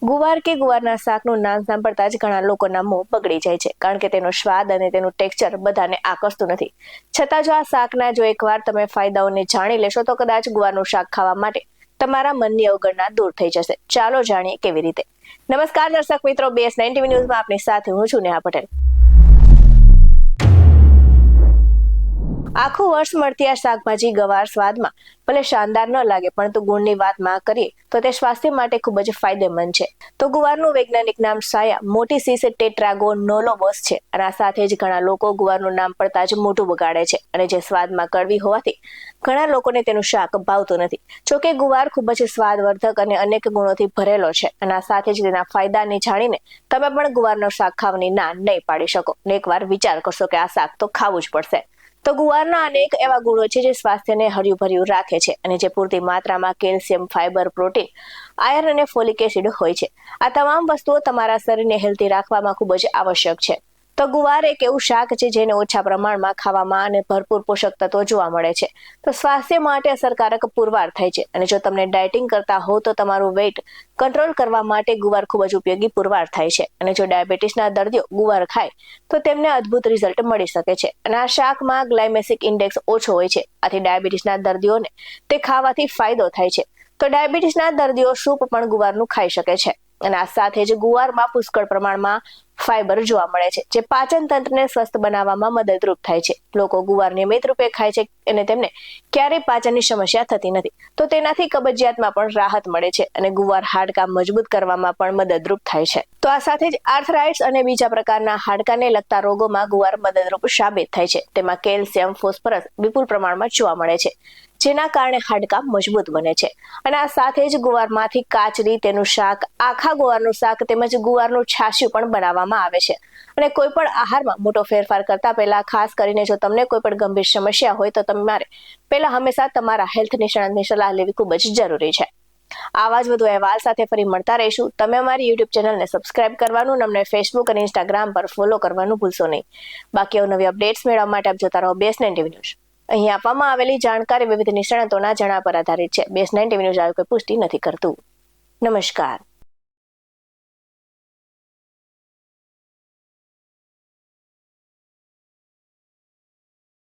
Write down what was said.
ગુવાર કે ગુવારના શાકનું નામ સાંભળતા જ ઘણા લોકોના મોં બગડી જાય છે, કારણ કે તેનો સ્વાદ અને તેનું ટેક્સચર બધાને આકર્ષતું નથી. છતાં જો આ શાકના જો એકવાર તમે ફાયદાઓને જાણી લેશો તો કદાચ ગુવારનું શાક ખાવા માટે તમારા મનની અવગણના દૂર થઈ જશે. ચાલો જાણીએ કેવી રીતે. નમસ્કાર દર્શક મિત્રો, BS9 TV ન્યૂઝમાં આપની સાથે હું છું નેહા પટેલ. આખું વર્ષ મળતી આ શાકભાજી ગવાર સ્વાદમાં ભલે શાનદાર ન લાગે, પરંતુ ગુણની વાતમાં કરીએ તો તે સ્વાસ્થ્ય માટે ખૂબ જ ફાયદેમંદ છે. તો ગુવારનું વૈજ્ઞાનિક નામ સાયા મોટિસિસ ટેટ્રાગોનોલોબસ છે, અને આ સાથે જ ઘણા લોકો ગુવારનું નામ પડતા જ મોઢું બગાડે છે, અને જે સ્વાદમાં કડવી હોવાથી ઘણા લોકોને તેનું શાક ભાવતું નથી. જોકે ગુવાર ખૂબ જ સ્વાદવર્ધક અને અનેક ગુણોથી ભરેલો છે, અને આ સાથે જ તેના ફાયદાને જાણીને તમે પણ ગુવારનું શાક ખાવાની ના નહીં પાડી શકો ને એકવાર વિચાર કરશો કે આ શાક તો ખાવું જ પડશે. તો ગુવારના અનેક એવા ગુણો છે જે સ્વાસ્થ્યને હર્યુભર્યું રાખે છે, અને જે પૂરતી માત્રામાં કેલ્શિયમ, ફાઇબર, પ્રોટીન, આયર્ન અને ફોલિક એસિડ હોય છે. આ તમામ વસ્તુઓ તમારા શરીરને હેલ્ધી રાખવામાં ખૂબ જ આવશ્યક છે. તો ગુવાર એક એવું શાક છે જેને ઓછા પ્રમાણમાં ખાવામાં અને ભરપૂર પોષક તત્વો જોવા મળે છે. તો સ્વાસ્થ્ય માટે અસરકારક પુરવાર થાય છે, અને જો તમને ડાયટિંગ કરતા હો તો તમારું વેઇટ કંટ્રોલ કરવા માટે ગુવાર ખૂબ જ ઉપયોગી પુરવાર થાય છે. અને જો ડાયાબિટીસના દર્દીઓ ગુવાર ખાય તો તેમને અદ્ભુત રિઝલ્ટ મળી શકે છે. અને આ શાકમાં ગ્લાયમેમિક ઇન્ડેક્સ ઓછો હોય છે, આથી ડાયાબિટીસના દર્દીઓને તે ખાવાથી ફાયદો થાય છે. તો ડાયાબિટીસના દર્દીઓ સૂપ પણ ગુવારનું ખાઈ શકે છે. અને આ સાથે જ ગુવારમાં પુષ્કળ પ્રમાણમાં ફાઇબર જોવા મળે છે, જે પાચન તંત્રને સ્વસ્થ બનાવવામાં મદદરૂપ થાય છે. લોકો ગુવાર નિયમિત રૂપે ખાય છે અને તેમને ક્યારેય પાચનની સમસ્યા થતી નથી. તો તેનાથી કબજિયાતમાં પણ રાહત મળે છે, અને ગુવાર હાડકાં મજબૂત કરવામાં પણ મદદરૂપ થાય છે. તો આ સાથે જ આર્થરાઇટ્સ અને બીજા પ્રકારના હાડકાને લગતા રોગોમાં ગુવાર મદદરૂપ સાબિત થાય છે. તેમાં કેલ્શિયમ, ફોસ્ફરસ વિપુલ પ્રમાણમાં જોવા મળે છે, જેના કારણે હાડકાં મજબૂત બને છે. અને આ સાથે જ ગુવારમાંથી કાચરી, તેનું શાક, આખા ગુવારનું શાક તેમજ ગુવારનું છાશિયું પણ બનાવવામાં આવે છે. અને કોઈ પણ આહારમાં મોટો ફેરફાર કરતા પહેલા ખાસ કરીને જો તમને કોઈ પણ ગંભીર સમસ્યા હોય તો તમારે પહેલા હંમેશા તમારા હેલ્થ નિષ્ણાતની સલાહ લેવી ખૂબ જ જરૂરી છે. આવા જ વધુ અહેવાલ સાથે ફરી મળતા રહીશું. તમે અમારી YouTube ચેનલને સબસ્ક્રાઇબ કરવાનું, અમને Facebook અને Instagram પર ફોલો કરવાનું ભૂલશો નહીં. બાકી નવી અપડેટ્સ મેળવવા માટે આપ જોતા રહો BS9 TV ન્યૂઝ. અહીં આપવામાં આવેલી જાણકારી વિવિધ નિષ્ણાતોના જણાવ્યા પર આધારિત છે. BS9 TV ન્યૂઝ આવી કોઈ પુષ્ટિ નથી કરતું. નમસ્કાર.